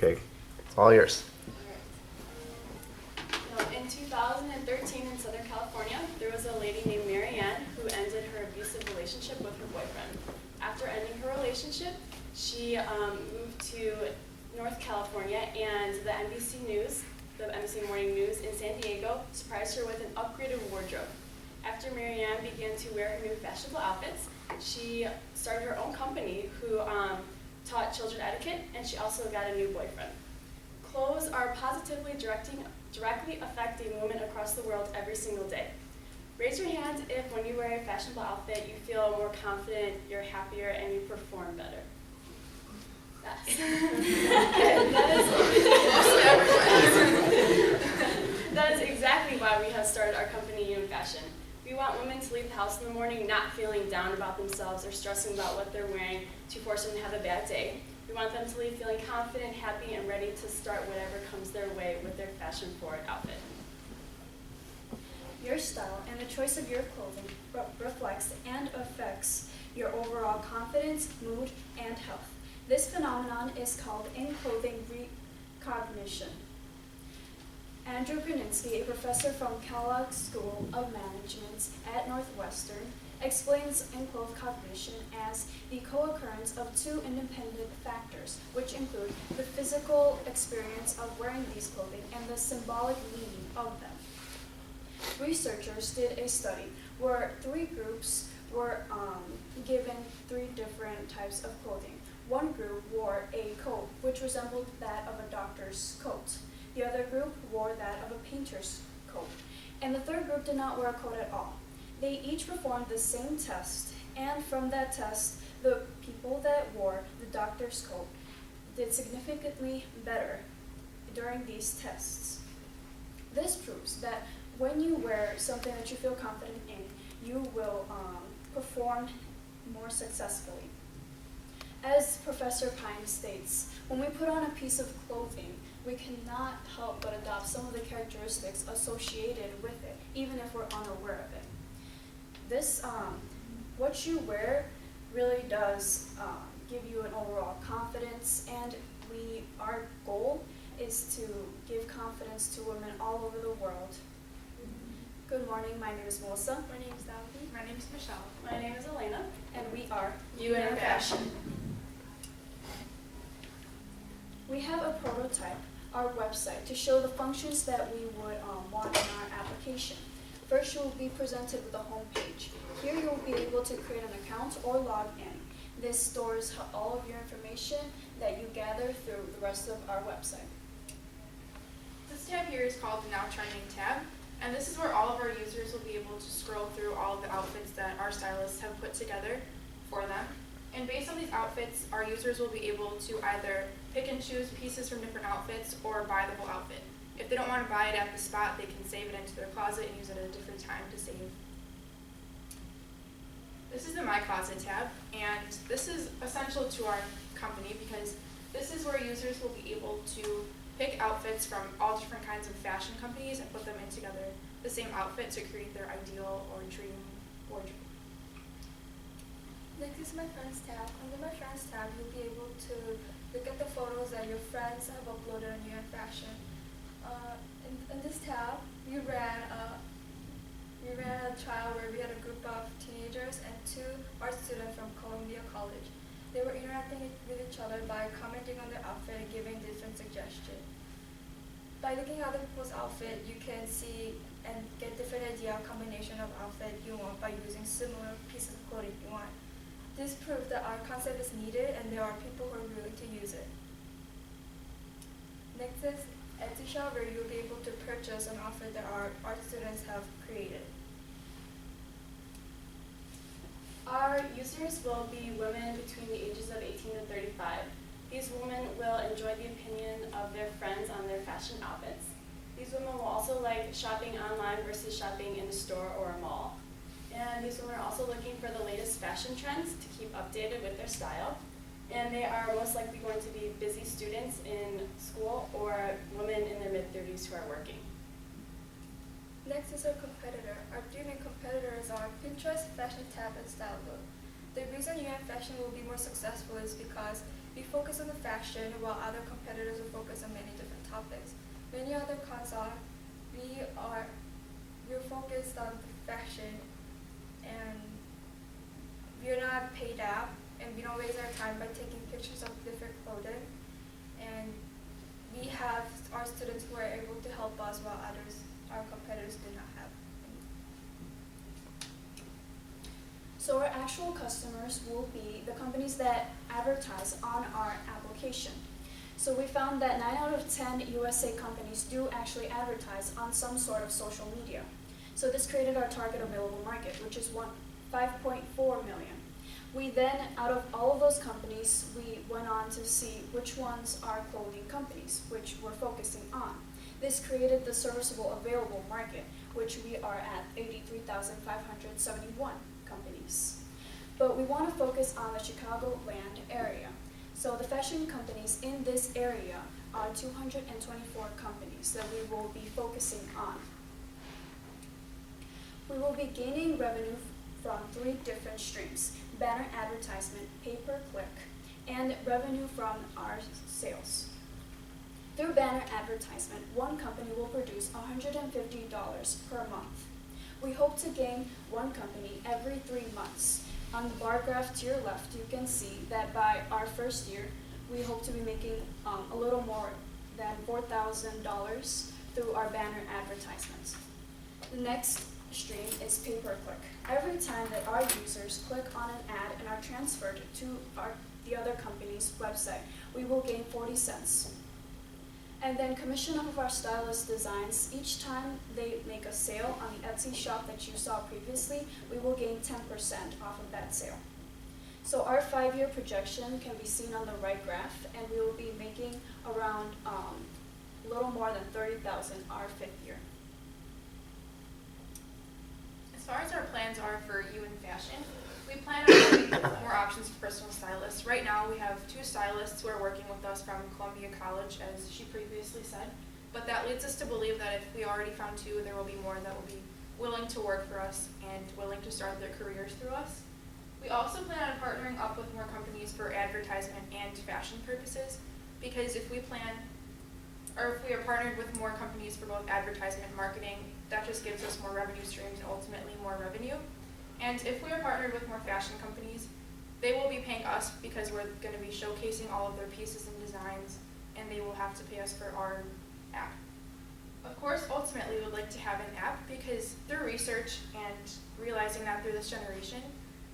cupcake. It's all yours. In 2013 in Southern California, there was a lady named Marianne who ended her abusive relationship with her boyfriend. After ending her relationship, she moved to North California, and the NBC Morning News in San Diego surprised her with an upgraded wardrobe. After Marianne began to wear her new fashionable outfits, she started her own company who taught children etiquette, and she also got a new boyfriend. Clothes are positively directly affecting women across the world every single day. Raise your hand if when you wear a fashionable outfit you feel more confident, you're happier, and you perform better. Yes. That is exactly why we have started our company, U&Fashion. We want women to leave the house in the morning not feeling down about themselves or stressing about what they're wearing to force them to have a bad day. We want them to leave feeling confident, happy, and ready to start whatever comes their way with their fashion-forward outfit. Your style and the choice of your clothing reflects and affects your overall confidence, mood, and health. This phenomenon is called in-clothing recognition. Andrew Gruninsky, a professor from Kellogg School of Management at Northwestern, explains in-cloth cognition as the co-occurrence of two independent factors, which include the physical experience of wearing these clothing and the symbolic meaning of them. Researchers did a study where three groups were given three different types of clothing. One group wore a coat which resembled that of a doctor's coat. The other group wore that of a painter's coat. And the third group did not wear a coat at all. They each performed the same test, and from that test, the people that wore the doctor's coat did significantly better during these tests. This proves that when you wear something that you feel confident in, you will perform more successfully. As Professor Pine states, when we put on a piece of clothing, we cannot help but adopt some of the characteristics associated with it, even if we're unaware of it. This, what you wear really does give you an overall confidence, and our goal is to give confidence to women all over the world. Good morning, my name is Melissa. My name is Davi. My name is Michelle. My name is Elena. And we are U&Fashion. We have a prototype, our website, to show the functions that we would want in our application. First, you will be presented with a home page. Here you will be able to create an account or log in. This stores all of your information that you gather through the rest of our website. This tab here is called the Now Trending tab, and this is where all of our users will be able to scroll through all of the outfits that our stylists have put together for them. And based on these outfits, our users will be able to either pick and choose pieces from different outfits or buy the whole outfit. If they don't want to buy it at the spot, they can save it into their closet and use it at a different time to save. This is the My Closet tab, and this is essential to our company because this is where users will be able to pick outfits from all different kinds of fashion companies and put them in together the same outfit to create their ideal or dream wardrobe. Next is my friends tab. Under my friends tab, you'll be able to look at the photos that your friends have uploaded on U&Fashion. In this tab, we ran a trial where we had a group of teenagers and two art students from Columbia College. They were interacting with each other by commenting on their outfit and giving different suggestions. By looking at other people's outfit, you can see and get different idea of combination of outfit you want by using similar pieces of clothing you want. This proves that our concept is needed and there are people who are willing to use it. Next is Etsy shop, where you'll be able to purchase an outfit that our art students have created. Our users will be women between the ages of 18 to 35. These women will enjoy the opinion of their friends on their fashion outfits. These women will also like shopping online versus shopping in a store or a mall. And these women are also looking for the latest fashion trends to keep updated with their style. And they are most likely going to be busy students in school or women in their mid-30s who are working. Next is our competitor. Our three main competitors are Pinterest, Fashion Tab, and Style Book. The reason U&Fashion will be more successful is because We focus on the fashion while other competitors will focus on many different topics. Many other cons are we're focused on the fashion and we're not paid up and we don't waste our time by taking pictures of different clothing. And we have our students who are able to help us while our competitors do not have. So our actual customers will be the companies that advertise on our application. So we found that 9 out of 10 USA companies do actually advertise on some sort of social media. So this created our target available market, which is 5.4 million. We then, out of all of those companies, we went on to see which ones are clothing companies, which we're focusing on. This created the serviceable available market, which we are at 83,571 companies. But we want to focus on the Chicagoland area. So the fashion companies in this area are 224 companies that we will be focusing on. We will be gaining revenue from 3 different streams: banner advertisement, pay-per-click, and revenue from our sales. Through banner advertisement, one company will produce $150 per month. We hope to gain one company every 3 months. On the bar graph to your left, you can see that by our first year, we hope to be making a little more than $4,000 through our banner advertisements. The next stream is pay-per-click. Every time that our users click on an ad and are transferred to the other company's website, we will gain 40 cents. And then commission of our stylist designs. Each time they make a sale on the Etsy shop that you saw previously, we will gain 10% off of that sale. So our 5-year projection can be seen on the right graph, and we will be making around a little more than $30,000 our 5th year. As far as our plans are for U&Fashion, we plan on having more options for personal stylists. Right now, we have 2 stylists who are working with us from Columbia College, as she previously said. But that leads us to believe that if we already found 2, there will be more that will be willing to work for us and willing to start their careers through us. We also plan on partnering up with more companies for advertisement and fashion purposes, because if we are partnered with more companies for both advertisement and marketing, that just gives us more revenue streams and ultimately more revenue. And if we are partnered with more fashion companies, they will be paying us because we're going to be showcasing all of their pieces and designs, and they will have to pay us for our app. Of course, ultimately, we would like to have an app because through research and realizing that through this generation,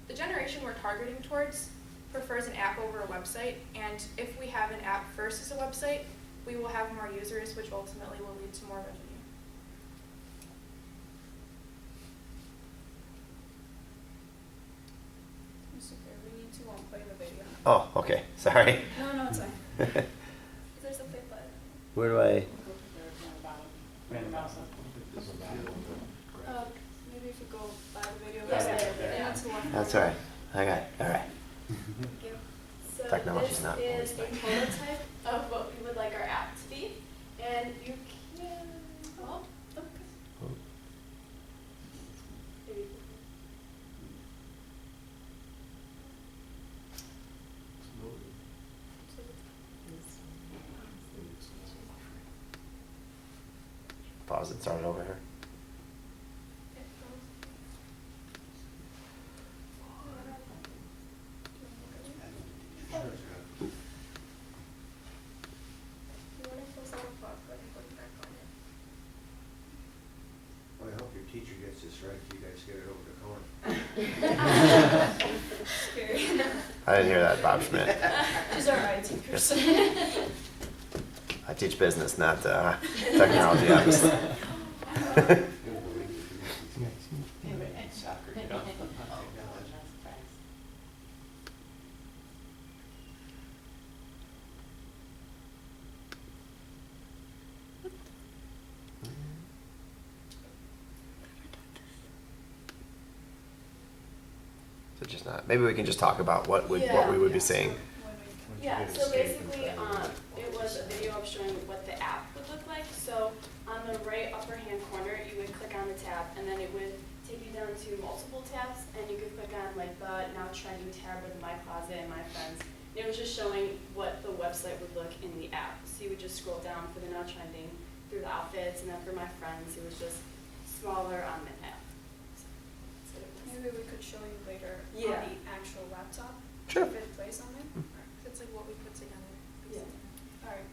the generation we're targeting towards prefers an app over a website, and if we have an app versus a website, we will have more users, which ultimately will lead to more revenue. We need to play the video. Oh, okay. Sorry. No, it's fine. There's a play button. Where do I? Maybe if you go by the video. Yeah, there. yeah. That's the one. That's all right. I got it. All right. Thank you. So Technology's not this is always a prototype of what we would like our app to be. And you can, well, okay. There you go. Pause it. Start it over here. You want to close out the book and put it back on it? Well, I hope your teacher gets this right, you guys get it over the corner. Scary. I didn't hear that, Bob Schmidt. She's our IT person. I teach business, not technology, obviously. So just not. Maybe we can just talk about what we would be saying. Yeah, so basically, it was a video of showing what the app would look like. So on the right upper hand corner, you would click on the tab, and then it would take you down to multiple tabs, and you could click on like the now trending tab with My Closet and My Friends. And it was just showing what the website would look in the app. So you would just scroll down for the Now Trending through the outfits, and then for my friends, it was just smaller on the app. So that's what it was. Maybe we could show you later Yeah. on the actual laptop. Sure. If it plays on there. It's like what we put together. Yeah. All right.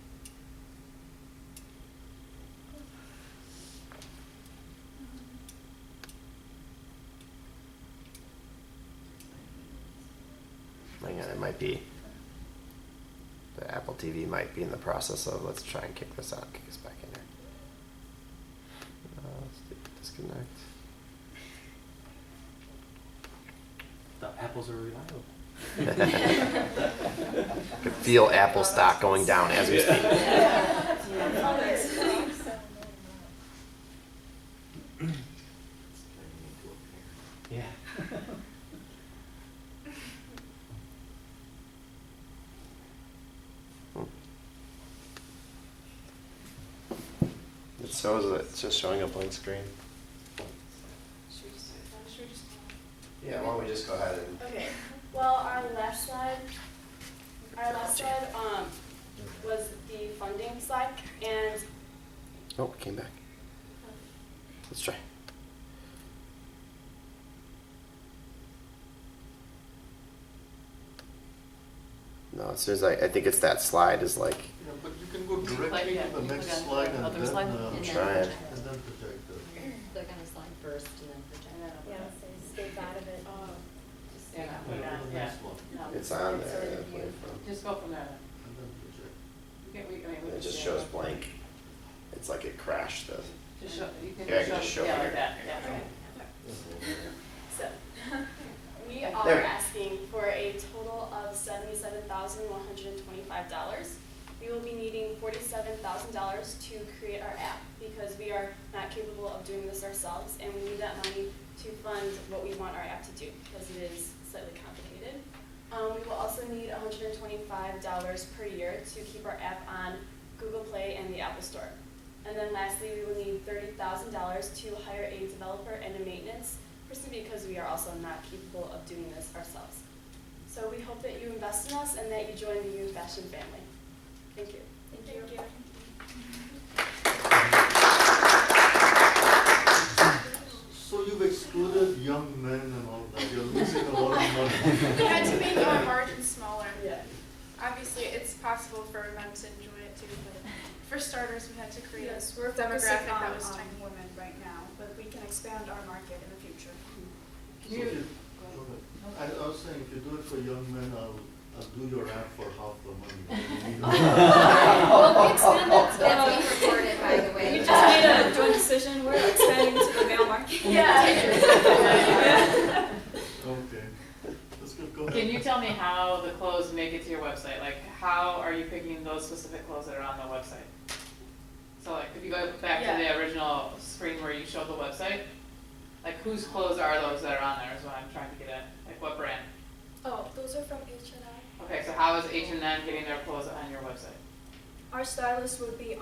Hang on, it might be, the Apple TV might be in the process of, let's try and kick this out, kick us back in here. Let's do disconnect. The apples are reliable. I can feel Apple stock going down as we speak. Yeah. It shows it, it's just showing a blank screen. Should we just Yeah, why don't we just go ahead and. Okay, well, our last slide was the funding slide, and Oh, it came back. Let's try. No, as soon as I think it's that slide is like, Yeah, but you can go directly Like, yeah, to the you next click on slide the and other then, slide, and and then try it. project. then project the. Click on the slide first and then project. Yeah, so stay out of it. Just Yeah, yeah, put it on, the yeah. next one, no, it's on it's there. already I viewed. play from. Just go from there then. and then project. You can, I mean, we It can just see shows blank. It's like it crashed the. Just show, you can Yeah, I can just show yeah, here. like that, yeah. so we There. are asking for a total of $77,125. We will be needing $47,000 to create our app because we are not capable of doing this ourselves, and we need that money to fund what we want our app to do because it is slightly complicated. We will also need $125 per year to keep our app on Google Play and the Apple Store. And then lastly, we will need $30,000 to hire a developer and a maintenance person because we are also not capable of doing this ourselves. So we hope that you invest in us and that you join the U&Fashion family. Thank you. Thank you. So you've excluded young men and all that, you're losing a lot of money. We had to make our margins smaller. Yeah. Obviously, it's possible for men to enjoy it too, but for starters, we had to create Yes, a we're focusing demographic on that was tiny. women right now, but we can expand our market in the future. So if you, go ahead. I was saying, if you do it for young men, I'll do your app for half the money. Well, we expand that. That's being recorded, by the way. We just made a joint decision, we're expanding to the male market. Okay, let's go ahead. Can you tell me how the clothes make it to your website? Like, how are you picking those specific clothes that are on the website? So like, if you go back to the original screen where you showed the website, like whose clothes are those that are on there is what I'm trying to get at. Like what brand? Oh, those are from H&M. Okay, so how is H&M getting their clothes on your website? Our stylists would be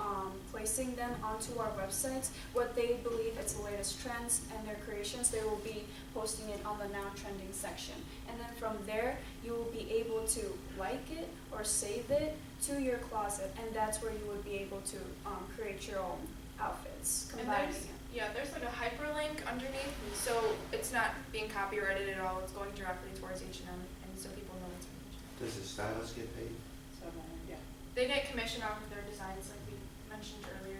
placing them onto our websites. What they believe is the latest trends and their creations, they will be posting it on the Now Trending section. And then from there, you will be able to like it or save it to your closet, and that's where you would be able to create your own outfits, And combining there's, it. yeah, there's like a hyperlink underneath, so it's not being copyrighted at all. It's going directly towards H&M, and so people know it's from H&M. Does the stylist get paid? So, yeah. They get commission off of their designs, like we mentioned earlier.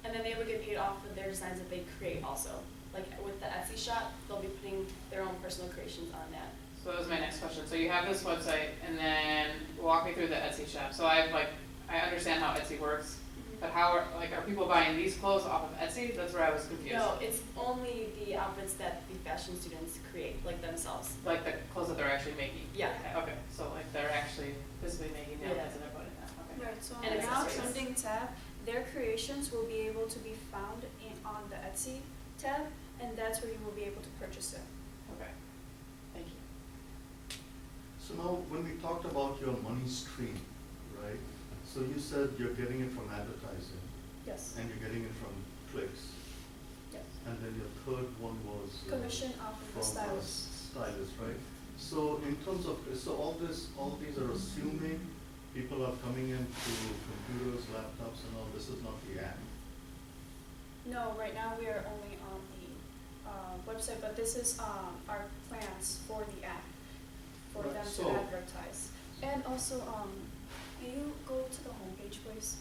And then they would get paid off of their designs that they create also. Like with the Etsy shop, they'll be putting their own personal creations on that. So that was my next question. So you have this website, and then walk me through the Etsy shop. So I understand how Etsy works, but how are people buying these clothes off of Etsy? That's where I was confused. No, it's only the outfits that the fashion students create, like themselves. Like the clothes that they're actually making. Yeah. Okay. So like they're actually physically making the Yeah. outfits and they're putting that. Okay. Right, so on And the Now accessories. Trending tab, their creations will be able to be found on the Etsy tab, and that's where you will be able to purchase it. Okay. Thank you. So now, when we talked about your money stream, right? So you said you're getting it from advertising, Yes. and you're getting it from clicks, Yes. and then your third one was. Commission off of the from stylist. stylist, right? So in terms of, so all these are assuming people are coming in through computers, laptops and all, this is not the app. No, right now we are only on the website, but this is our plans for the app, for Right, them to so- advertise. And also, may you go to the homepage, please?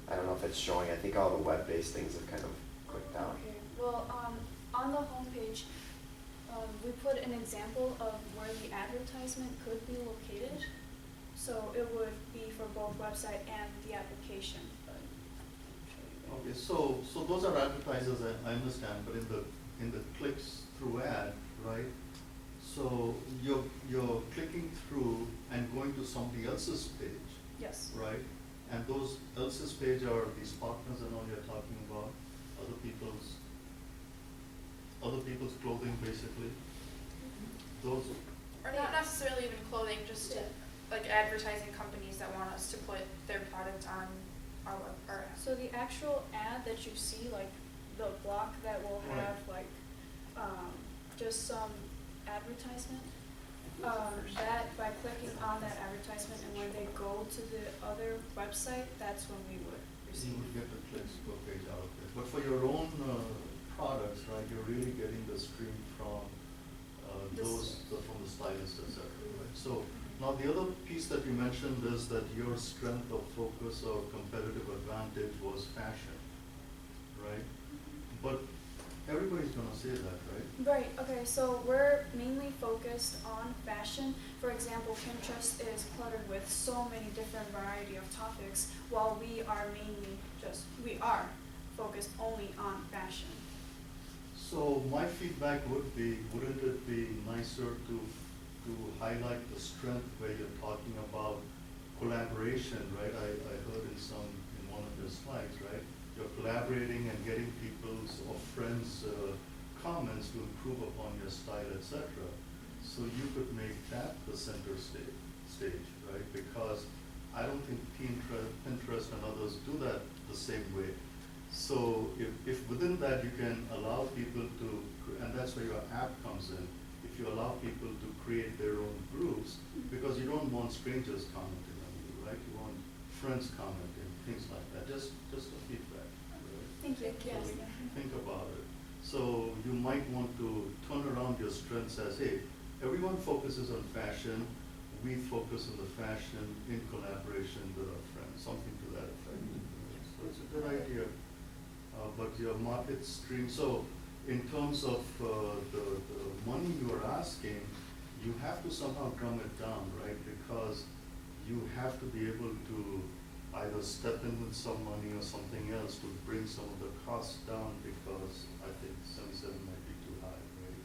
I don't know if it's showing, I think all the web-based things have kind of clicked out. Okay, well, on the homepage, we put an example of where the advertisement could be located. So it would be for both website and the application, but I'll show you. Okay, so those are advertisers, I understand, but in the clicks through ad, right? So you're clicking through and going to somebody else's page, Yes. right? And those else's page are these partners and all you're talking about, other people's clothing basically. Those, Or not necessarily even clothing, just Yeah. like advertising companies that want us to put their product on our web, our app. So the actual ad that you see, like the block that will Right. have like, just some advertisement, that by clicking on that advertisement and when they go to the other website, that's when we would you receive. would get the clicks per page out of it. But for your own products, right, you're really getting the stream from from the stylist, et cetera, right? So now the other piece that you mentioned is that your strength of focus or competitive advantage was fashion, right? But everybody's gonna say that, right? Right, okay, so we're mainly focused on fashion. For example, Pinterest is cluttered with so many different variety of topics, while we are focused only on fashion. So my feedback would be, wouldn't it be nicer to highlight the strength where you're talking about collaboration, right? I heard in one of your slides, right? You're collaborating and getting people's or friends' comments to improve upon your style, etc. So you could make that the center stage, right? Because I don't think Pinterest and others do that the same way. So if within that you can allow people to, and that's where your app comes in, if you allow people to create their own groups, because you don't want strangers commenting on you, right? You want friends commenting, things like that, just a feedback, right? Thank you. Yes. Think about it. So you might want to turn around your strengths as, hey, everyone focuses on fashion, we focus on the fashion in collaboration with our friends, something to that effect. So it's a good idea. But your market stream, so in terms of the money you are asking, you have to somehow drum it down, right? Because you have to be able to either step in with some money or something else to bring some of the costs down, because I think 77 might be too high, right?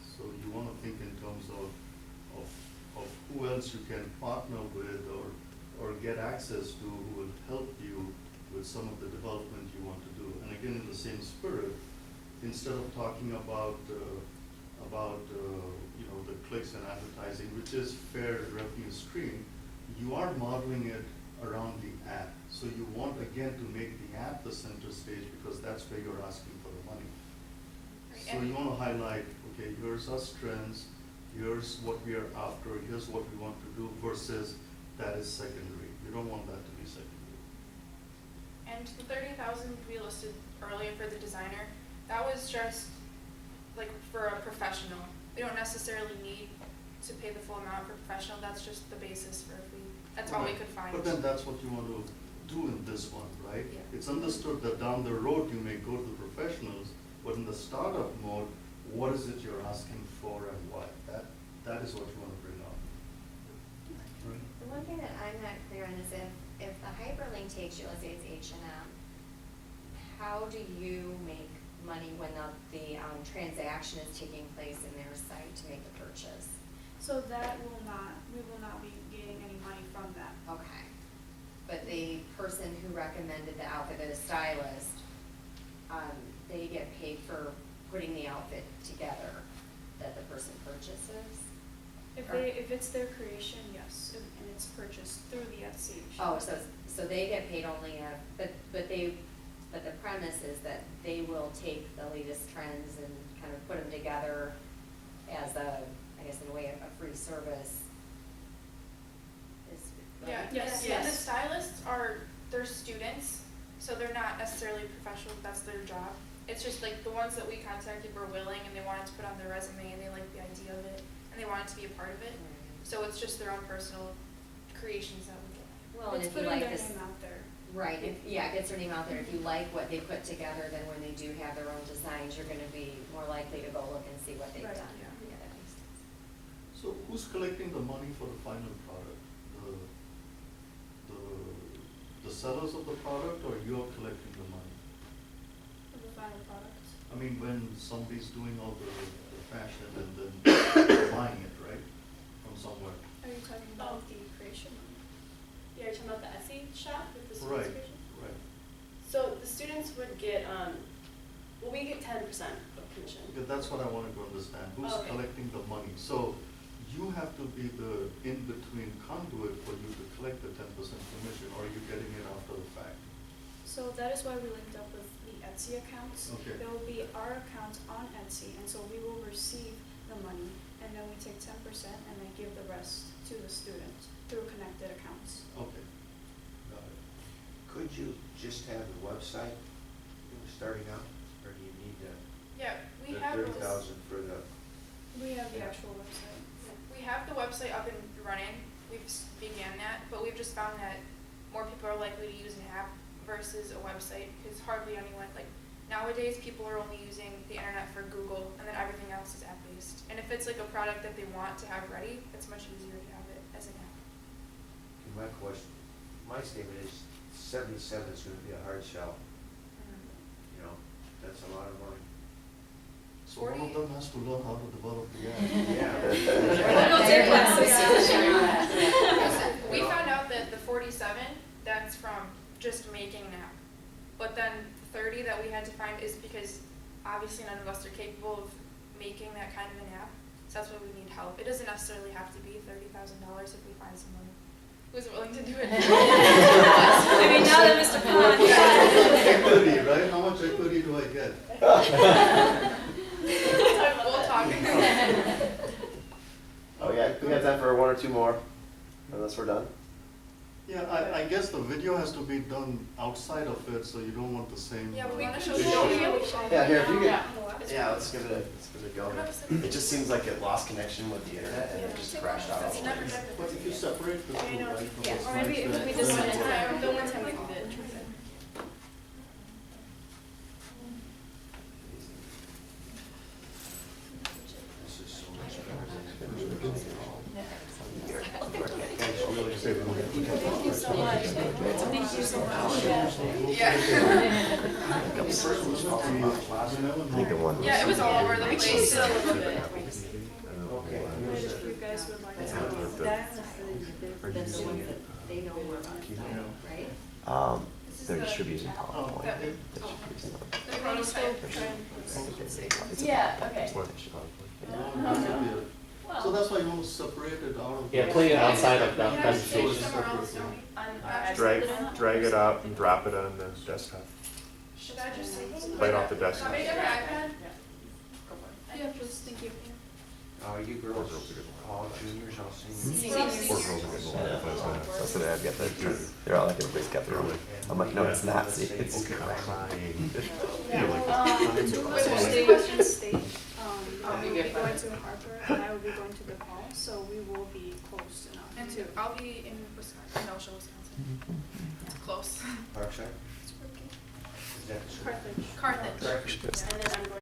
So you want to think in terms of who else you can partner with or get access to who will help you with some of the development you want to do. And again, in the same spirit, instead of talking about the clicks and advertising, which is fair revenue stream, you are modeling it around the app. So you want again to make the app the center stage, because that's where you're asking for the money. Right, So and- you want to highlight, okay, here's our strengths, here's what we are after, here's what we want to do, versus that is secondary. You don't want that to be secondary. And the 30,000 we listed earlier for the designer, that was just like for a professional. We don't necessarily need to pay the full amount for professional, that's just the basis for if we, that's all we Right. could find. But then that's what you want to do in this one, right? Yeah. It's understood that down the road you may go to the professionals, but in the startup mode, what is it you're asking for and why? That is what you want to bring up. Right? The one thing that I'm not clear on is if the hyperlink takes you, let's say it's H&M, how do you make money when the transaction is taking place in their site to make the purchase? So we will not be getting any money from that. Okay. But the person who recommended the outfit, the stylist, they get paid for putting the outfit together that the person purchases? If it's their creation, yes, and it's purchased through the Etsy Oh, shop. so they get paid only but the premise is that they will take the latest trends and kind of put them together as a I guess in a way, a free service. Is, Yeah, right? Yes. and the stylists they're students, so they're not necessarily professionals, that's their job. It's just like the ones that we contacted were willing and they wanted to put on their resume and they liked the idea of it and they wanted to be a part of it. So it's just their own personal creations that we get. Well, and It's if you putting like their this, name out there. right, if, yeah, it gets their name out there. If you like what they put together, then when they do have their own designs, you're gonna be more likely to go look and see what they've Right, done. yeah. Yeah, that makes sense. So who's collecting the money for the final product? The sellers of the product, or you're collecting the money? For the final product. I mean, when somebody's doing all the fashion and then they're buying it, right, from somewhere? Are you talking about the creation? Yeah, you're talking about the Etsy shop with the Right, students' creation? right. So the students would get, well, we get 10% of commission. Because that's what I wanted to understand, who's Oh, okay. collecting the money? So you have to be the in-between conduit for you to collect the 10% commission, or are you getting it after the fact? So that is why we linked up with the Etsy accounts. Okay. There will be our account on Etsy, and so we will receive the money, and then we take 10% and then give the rest to the student through connected accounts. Okay, got it. Could you just have the website starting out, or do you need Yeah, we the have 30,000 for the? We have the actual website. We have the website up and running, began that, but we've just found that more people are likely to use an app versus a website, because hardly anyone, like, nowadays, people are only using the internet for Google, and then everything else is app-based. And if it's like a product that they want to have ready, it's much easier to have it as an app. My question, my statement is 77 is gonna be a hard sell, you know, that's a lot of money. So one of them has to learn how to develop the app. Yeah. Those are classes. We found out that the 47, that's from just making an app. But then the 30 that we had to find is because obviously none of us are capable of making that kind of an app. So that's why we need help. It doesn't necessarily have to be $30,000 if we find someone who's willing to do it. I mean, now that Mr. Khan. Equity, right? How much equity do I get? We'll talk. Oh, yeah, we got time for one or two more, unless we're done. Yeah, I guess the video has to be done outside of it, so you don't want the same. Yeah, but we want to show Visual. you. Yeah, here, if you could, Yeah. yeah, let's give it a go. It just seems like it lost connection with the internet and it just crashed out. That's never done But if you separate the two, right, from the Yeah, or maybe slides, if we then- just One send it time, the one time we did. This is so much better. Thank you so much. Thank you so much. Yeah. Yeah, Yeah, it was all over the We place. changed it a little bit. If you guys would like to. That's the ones that they know more about, right? They're just using Oh, PowerPoint. that- They're just using The prototype. Yeah, okay. So that's why you want to separate it out of. Yeah, putting it outside of that We have to presentation. change somewhere else, don't we? On our Drag it up and drop it on the desktop, Should I just say? right off the desktop. Want me to get my iPad? Yeah, please, thank you. Oh, you girls, all juniors, all seniors? That's what I've got there. They're all like, everybody's got their own. I'm like, no, it's not, see, it's. The two of us will stay in state. I will be going to Harper and I will be going to DePaul, so we will be close enough And to. I'll be in Wisconsin, no, Wisconsin. It's close. Parkside? Is that the school? Carthage. Carthage. Carthage. And then I'm going